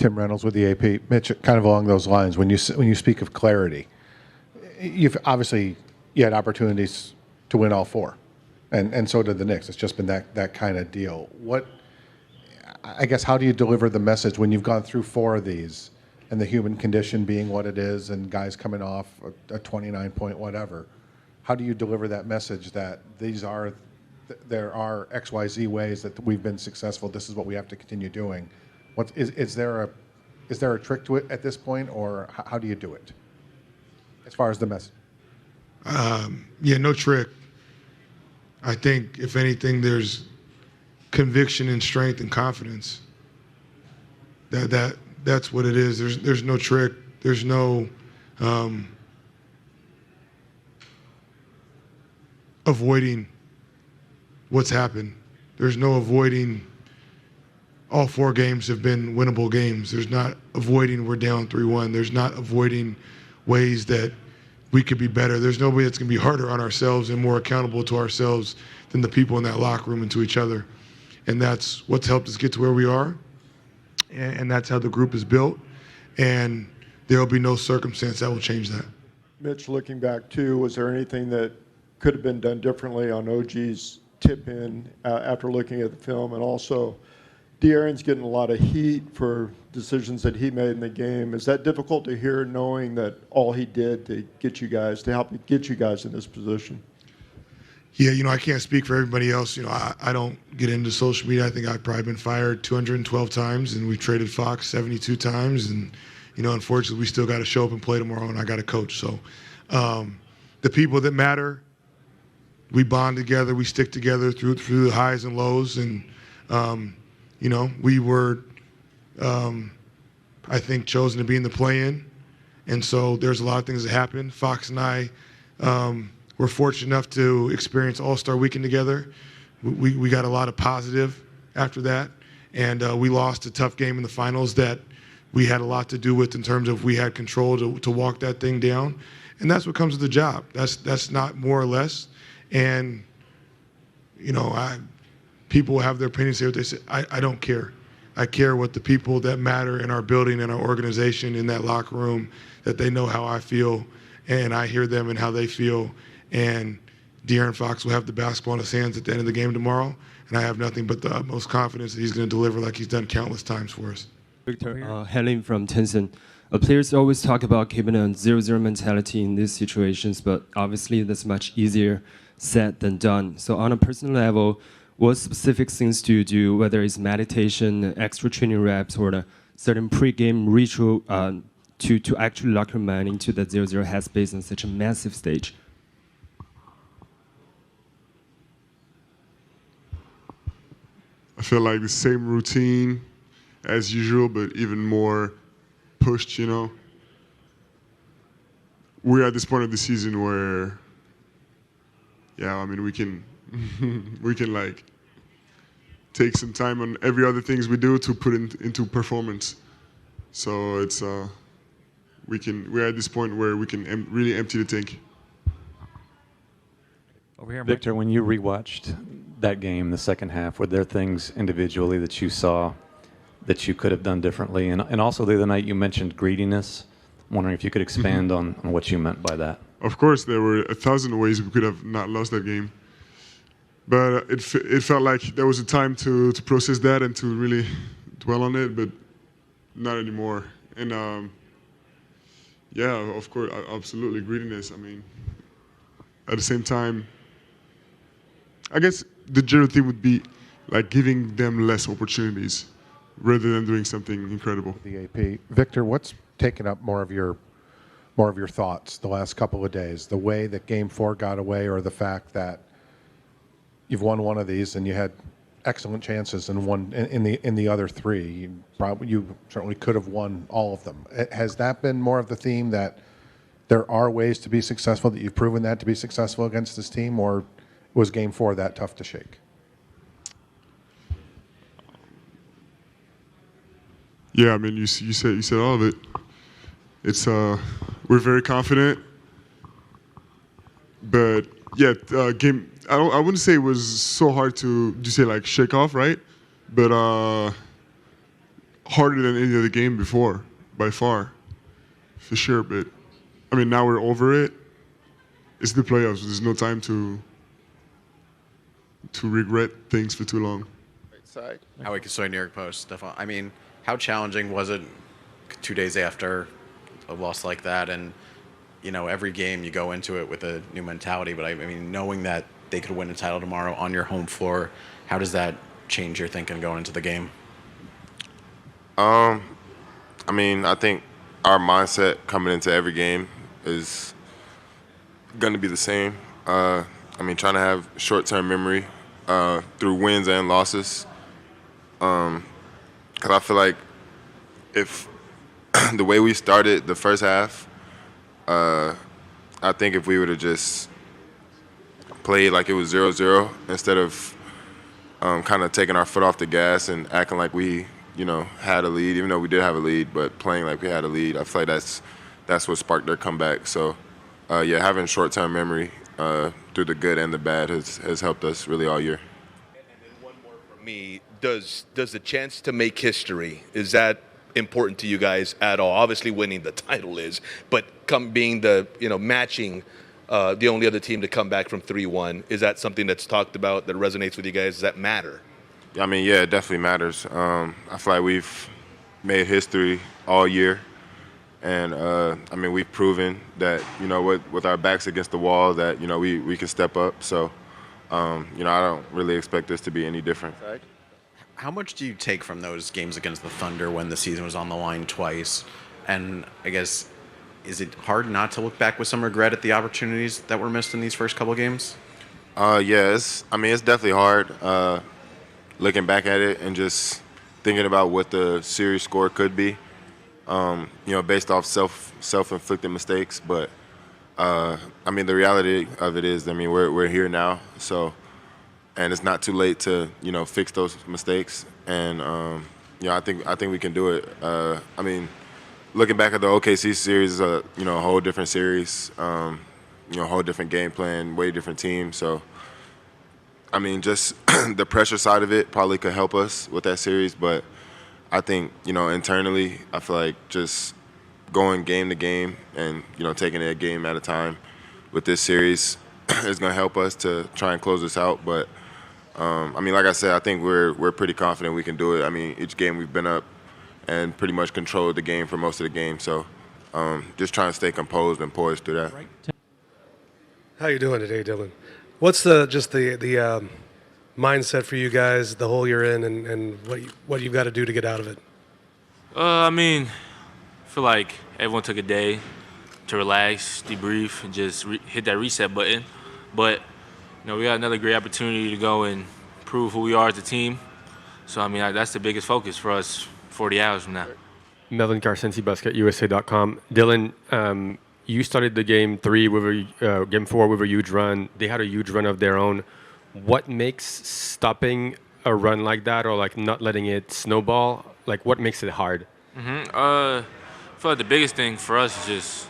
Tim Reynolds with the AP. Mitch, kind of along those lines, when you speak of clarity, you've obviously you had opportunities to win all four, and so did the Knicks. It's just been that kind of deal. I guess, how do you deliver the message when you've gone through four of these, and the human condition being what it is, and guys coming off a 29-point whatever? How do you deliver that message that there are XYZ ways that we've been successful? This is what we have to continue doing. Is there a trick to it at this point, or how do you do it as far as the message? No trick. I think if anything, there's conviction and strength and confidence. That's what it is. There's no trick. There's no avoiding what's happened. There's no avoiding. All four games have been winnable games. There's not avoiding we're down 3-1. There's not avoiding ways that we could be better. There's no way that's going to be harder on ourselves and more accountable to ourselves than the people in that locker room and to each other. And that's what's helped us get to where we are. And that's how the group is built. And there will be no circumstance that will change that. Mitch, looking back too, was there anything that could have been done differently on OG's tip in after looking at the film? And also, De'Aaron's getting a lot of heat for decisions that he made in the game. Is that difficult to hear, knowing that all he did to help get you guys in this position? Yeah, I can't speak for everybody else. I don't get into social media. I think I've probably been fired 212 times, and we traded Fox 72 times. And, unfortunately, we still got to show up and play tomorrow, and I got to coach. So the people that matter, we bond together, we stick together through the highs and lows. And, we were, I think, chosen to be in the play-in. And so there's a lot of things that happened. Fox and I were fortunate enough to experience All-Star Weekend together. We got a lot of positive after that. And we lost a tough game in the finals that we had a lot to do with in terms of we had control to walk that thing down. And that's what comes with the job. That's not more or less. And, people have their opinions, say what they say. I don't care. I care what the people that matter in our building and our organization in that locker room, that they know how I feel, and I hear them and how they feel. And De'Aaron Fox will have the basketball in his hands at the end of the game tomorrow, and I have nothing but the utmost confidence that he's going to deliver like he's done countless times for us. Victor, Helen from Tencent. Players always talk about keeping a 0-0 mentality in these situations, but obviously that's much easier said than done. So on a personal level, what specific things do you do, whether it's meditation, extra training reps, or a certain pre-game ritual to actually lock your mind into that 0-0 headspace on such a massive stage? I feel like the same routine as usual, but even more pushed, We're at this point of the season where, we can we can take some time on every other things we do to put into performance. So it's we're at this point where we can really empty the tank. Over here, Victor, when you rewatched that game, the second half, were there things individually that you saw that you could have done differently? And also the other night you mentioned greediness. I'm wondering if you could expand on what you meant by that. Of course, there were 1,000 ways we could have not lost that game. But it felt like there was a time to process that and to really dwell on it, but not anymore. And of course, absolutely greediness. At the same time, I guess the general thing would be giving them less opportunities rather than doing something incredible. The AP. Victor, what's taken up more of your thoughts the last couple of days? The way that Game 4 got away, or the fact that you've won one of these and you had excellent chances and won in the other three? You certainly could have won all of them. Has that been more of the theme, that there are ways to be successful, that you've proven that to be successful against this team, or was Game 4 that tough to shake? Yeah, you said all of it. It's we're very confident, but game. I wouldn't say it was so hard to shake off, right? But harder than any other game before, by far, for sure. But I mean, now we're over it. It's the playoffs. There's no time to regret things for too long. Side. Howie Kasoy, New York Post. Stephon, I mean, how challenging was it 2 days after a loss like that? And, you know, every game you go into it with a new mentality. But I mean, knowing that they could win a title tomorrow on your home floor, how does that change your thinking going into the game? I mean, I think our mindset coming into every game is going to be the same. I mean, trying to have short-term memory through wins and losses. Because I feel like if the way we started the first half, I think if we would have just played like it was 0-0 instead of kind of taking our foot off the gas and acting like we, you know, had a lead, even though we did have a lead, but playing like we had a lead, I feel like that's what sparked their comeback. So, yeah, having short-term memory through the good and the bad has helped us really all year. And then one more from me. Does the chance to make history, is that important to you guys at all? Obviously winning the title is, but being the, you know, matching the only other team to come back from 3-1, is that something that's talked about, that resonates with you guys? Does that matter? I mean, yeah, it definitely matters. I feel like we've made history all year. And, I mean, we've proven that, you know, with our backs against the wall that, you know, we can step up. So, you know, I don't really expect this to be any different. How much do you take from those games against the Thunder when the season was on the line twice? And I guess, is it hard not to look back with some regret at the opportunities that were missed in these first couple games? Yeah, it's definitely hard looking back at it and just thinking about what the series score could be, you know, based off self-inflicted mistakes. But, I mean, the reality of it is, I mean, we're here now, so, and it's not too late to, you know, fix those mistakes. And, you know, I think we can do it. I mean, looking back at the OKC series, you know, a whole different series, you know, a whole different game plan, way different team. So, I mean, just the pressure side of it probably could help us with that series. But I think, you know, internally, I feel like just going game to game and, you know, taking it a game at a time with this series is going to help us to try and close this out. But, I mean, like I said, I think we're pretty confident we can do it. I mean, each game we've been up and pretty much controlled the game for most of the game. So just trying to stay composed and poised through that. How you doing today, Dylan? What's the mindset for you guys the whole year in, and what you've got to do to get out of it? I mean, I feel like everyone took a day to relax, debrief, and just hit that reset button. But, you know, we got another great opportunity to go and prove who we are as a team. So, I mean, that's the biggest focus for us 40 hours from now. Melvin Garcensi, BasketUSA.com. Dylan, you started the game 4 with a huge run. They had a huge run of their own. What makes stopping a run like that, or like not letting it snowball, like what makes it hard? I feel like the biggest thing for us is just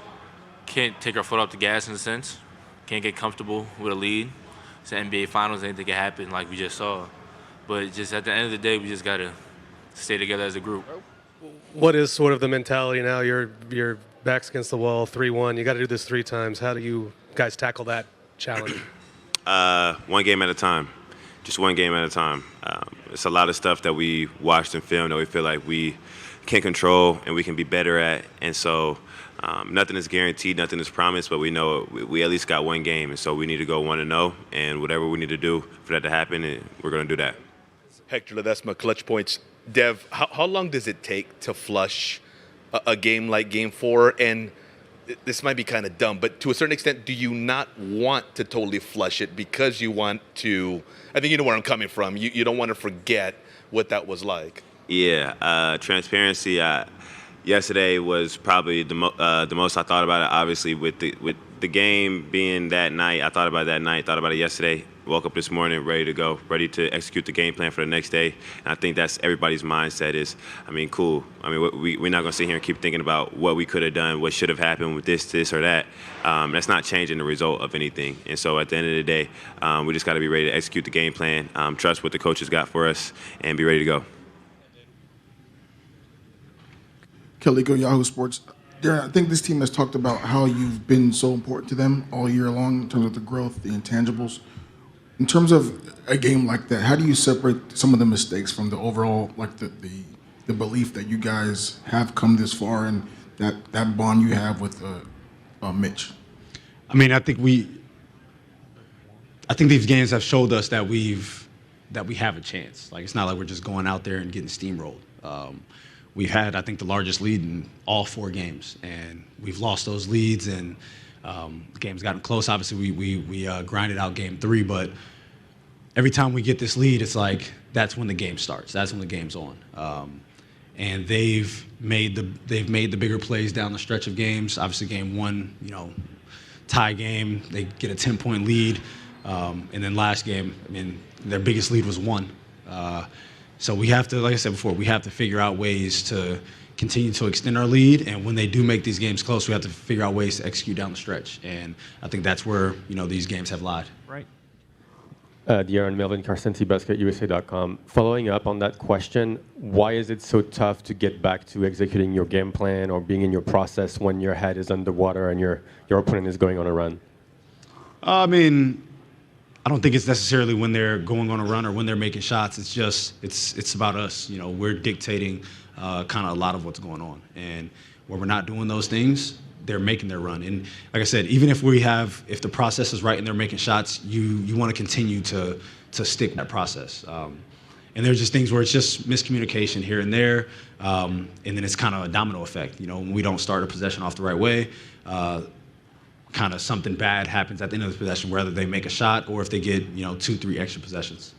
can't take our foot off the gas in a sense. Can't get comfortable with a lead. It's the NBA Finals, anything can happen like we just saw. But just at the end of the day, we just got to stay together as a group. What is sort of the mentality now? Your back's against the wall, 3-1. You got to do this 3 times. How do you guys tackle that challenge? One game at a time. Just one game at a time. It's a lot of stuff that we watched in film that we feel like we can control and we can be better at. And so nothing is guaranteed, nothing is promised, but we know we at least got one game. And so we need to go 1-0, and whatever we need to do for that to happen, we're going to do that. Hector Ledesma, Clutch Points. Dev, how long does it take to flush a game like Game 4? And this might be kind of dumb, but to a certain extent, do you not want to totally flush it because you want to, I think you know where I'm coming from, you don't want to forget what that was like? Yeah, transparency. Yesterday was probably the most I thought about it. Obviously, with the game being that night, I thought about it that night, thought about it yesterday. Woke up this morning ready to go, ready to execute the game plan for the next day. And I think that's everybody's mindset is, I mean, cool. I mean, we're not going to sit here and keep thinking about what we could have done, what should have happened with this, or that. That's not changing the result of anything. And so at the end of the day, we just got to be ready to execute the game plan, trust what the coaches got for us, and be ready to go. Kaliko, Yahoo Sports. Darren, I think this team has talked about how you've been so important to them all year long in terms of the growth, the intangibles. In terms of a game like that, how do you separate some of the mistakes from the overall, like the belief that you guys have come this far and that bond you have with Mitch? I mean, I think these games have showed us that we have a chance. Like, it's not like we're just going out there and getting steamrolled. We've had, I think, the largest lead in all 4 games, and we've lost those leads, and the game's gotten close. Obviously, we grinded out game 3, but every time we get this lead, it's like that's when the game starts. That's when the game's on. And they've made the bigger plays down the stretch of games. Obviously, game 1, tie game, they get a 10-point lead, and then last game, I mean, their biggest lead was 1. So we have to, like I said before, we have to figure out ways to continue to extend our lead, and when they do make these games close, we have to figure out ways to execute down the stretch, and I think that's where these games have lied. Right. De'Aaron, Melvin Carcenti, BasketUSA.com. Following up on that question, why is it so tough to get back to executing your game plan or being in your process when your head is underwater and your opponent is going on a run? I mean, I don't think it's necessarily when they're going on a run or when they're making shots. It's just it's about us. We're dictating kind of a lot of what's going on, and when we're not doing those things, they're making their run. And like I said, even if the process is right and they're making shots, you want to continue to stick with that process. And there's just things where it's just miscommunication here and there, and then it's kind of a domino effect. When we don't start a possession off the right way, kind of something bad happens at the end of the possession, whether they make a shot or if they get 2-3 extra possessions.